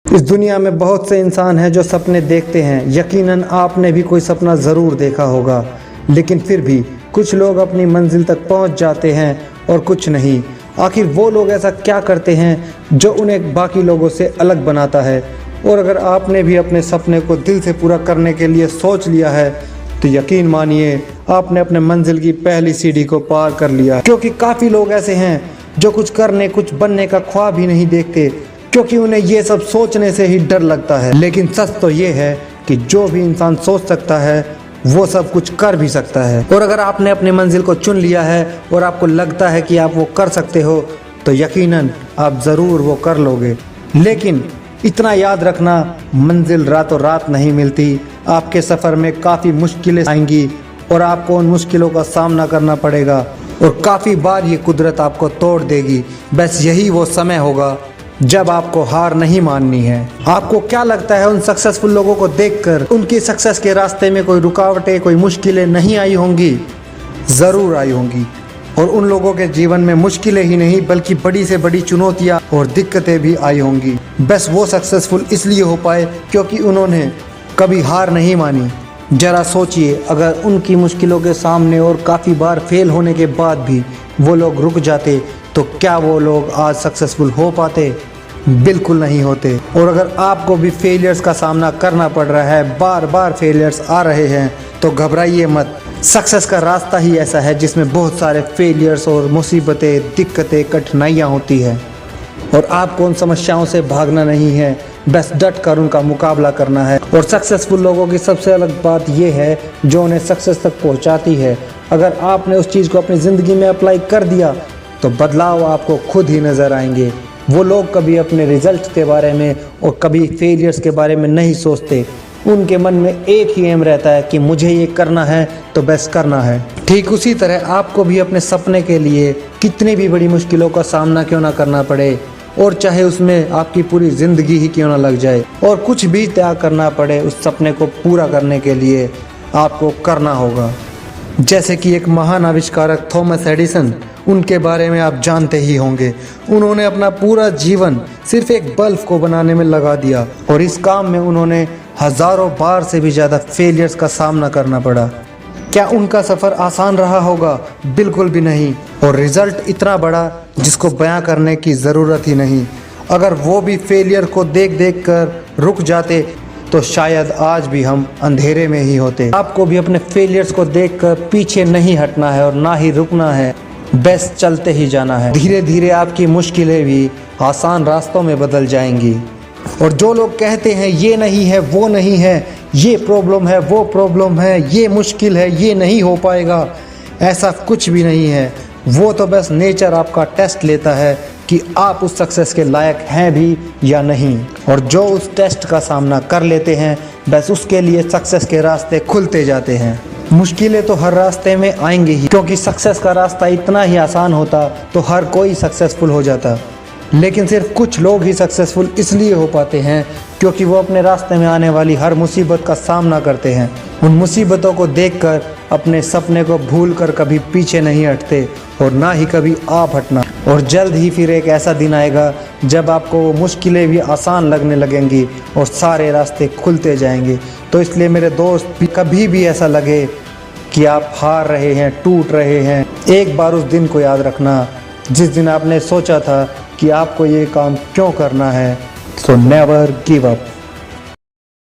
इस दुनिया में बहुत से इंसान हैं जो सपने देखते हैं। यकीनन आपने भी कोई सपना ज़रूर देखा होगा, लेकिन फिर भी कुछ लोग अपनी मंजिल तक पहुंच जाते हैं और कुछ नहीं। आखिर वो लोग ऐसा क्या करते हैं जो उन्हें बाकी लोगों से अलग बनाता है? और अगर आपने भी अपने सपने को दिल से पूरा करने के लिए सोच लिया है तो यकीन मानिए आपने अपने मंजिल की पहली सीढ़ी को पार कर लिया। क्योंकि काफ़ी लोग ऐसे हैं जो कुछ करने कुछ बनने का ख्वाब ही नहीं देखते, क्योंकि उन्हें ये सब सोचने से ही डर लगता है। लेकिन सच तो ये है कि जो भी इंसान सोच सकता है वो सब कुछ कर भी सकता है। और अगर आपने अपनी मंजिल को चुन लिया है और आपको लगता है कि आप वो कर सकते हो तो यकीनन आप ज़रूर वो कर लोगे। लेकिन इतना याद रखना, मंजिल रातों रात नहीं मिलती। आपके सफ़र में काफ़ी मुश्किलें आएंगी और आपको उन मुश्किलों का सामना करना पड़ेगा और काफ़ी बार ये कुदरत आपको तोड़ देगी। बस यही वो समय होगा जब आपको हार नहीं माननी है। आपको क्या लगता है उन सक्सेसफुल लोगों को देखकर उनकी सक्सेस के रास्ते में कोई रुकावटें, कोई मुश्किलें नहीं आई होंगी? ज़रूर आई होंगी। और उन लोगों के जीवन में मुश्किलें ही नहीं बल्कि बड़ी से बड़ी चुनौतियां और दिक्कतें भी आई होंगी। बस वो सक्सेसफुल इसलिए हो पाए क्योंकि उन्होंने कभी हार नहीं मानी। ज़रा सोचिए, अगर उनकी मुश्किलों के सामने और काफ़ी बार फेल होने के बाद भी वो लोग रुक जाते तो क्या वो लोग आज सक्सेसफुल हो पाते? बिल्कुल नहीं होते। और अगर आपको भी फेलियर्स का सामना करना पड़ रहा है, बार बार फेलियर्स आ रहे हैं, तो घबराइए मत। सक्सेस का रास्ता ही ऐसा है जिसमें बहुत सारे फेलियर्स और मुसीबतें, दिक्कतें, कठिनाइयाँ होती हैं और आपको उन समस्याओं से भागना नहीं है, बस डट कर उनका मुकाबला करना है। और सक्सेसफुल लोगों की सबसे अलग बात यह है जो उन्हें सक्सेस तक पहुंचाती है। अगर आपने उस चीज़ को अपनी ज़िंदगी में अप्लाई कर दिया तो बदलाव आपको खुद ही नज़र आएंगे। वो लोग कभी अपने रिजल्ट के बारे में और कभी फेलियर्स के बारे में नहीं सोचते। उनके मन में एक ही एम रहता है कि मुझे ये करना है तो बस करना है। ठीक उसी तरह आपको भी अपने सपने के लिए कितनी भी बड़ी मुश्किलों का सामना क्यों ना करना पड़े, और चाहे उसमें आपकी पूरी ज़िंदगी ही क्यों ना लग जाए, और कुछ भी त्याग करना पड़े उस सपने को पूरा करने के लिए, आपको करना होगा। जैसे कि एक महान आविष्कारक थॉमस एडिसन, उनके बारे में आप जानते ही होंगे। उन्होंने अपना पूरा जीवन सिर्फ एक बल्ब को बनाने में लगा दिया और इस काम में उन्होंने हज़ारों बार से भी ज़्यादा फेलियर्स का सामना करना पड़ा। क्या उनका सफ़र आसान रहा होगा? बिल्कुल भी नहीं। और रिज़ल्ट इतना बड़ा जिसको बयां करने की ज़रूरत ही नहीं। अगर वो भी फेलियर को देख देख कर रुक जाते तो शायद आज भी हम अंधेरे में ही होते। आपको भी अपने फेलियर्स को देखकर पीछे नहीं हटना है और ना ही रुकना है, बस चलते ही जाना है। धीरे धीरे आपकी मुश्किलें भी आसान रास्तों में बदल जाएंगी। और जो लोग कहते हैं ये नहीं है, वो नहीं है, ये प्रॉब्लम है, वो प्रॉब्लम है, ये मुश्किल है, ये नहीं हो पाएगा, ऐसा कुछ भी नहीं है। वो तो बस नेचर आपका टेस्ट लेता है कि आप उस सक्सेस के लायक हैं भी या नहीं। और जो उस टेस्ट का सामना कर लेते हैं, बस उसके लिए सक्सेस के रास्ते खुलते जाते हैं। मुश्किलें तो हर रास्ते में आएंगी ही, क्योंकि सक्सेस का रास्ता इतना ही आसान होता तो हर कोई सक्सेसफुल हो जाता। लेकिन सिर्फ कुछ लोग ही सक्सेसफुल इसलिए हो पाते हैं क्योंकि वो अपने रास्ते में आने वाली हर मुसीबत का सामना करते हैं। उन मुसीबतों को देखकर अपने सपने को भूलकर कभी पीछे नहीं हटते और ना ही कभी आप हटना। और जल्द ही फिर एक ऐसा दिन आएगा जब आपको वो मुश्किलें भी आसान लगने लगेंगी और सारे रास्ते खुलते जाएंगे। तो इसलिए मेरे दोस्त, कभी भी ऐसा लगे कि आप हार रहे हैं, टूट रहे हैं, एक बार उस दिन को याद रखना जिस दिन आपने सोचा था कि आपको ये काम क्यों करना है। So never give up.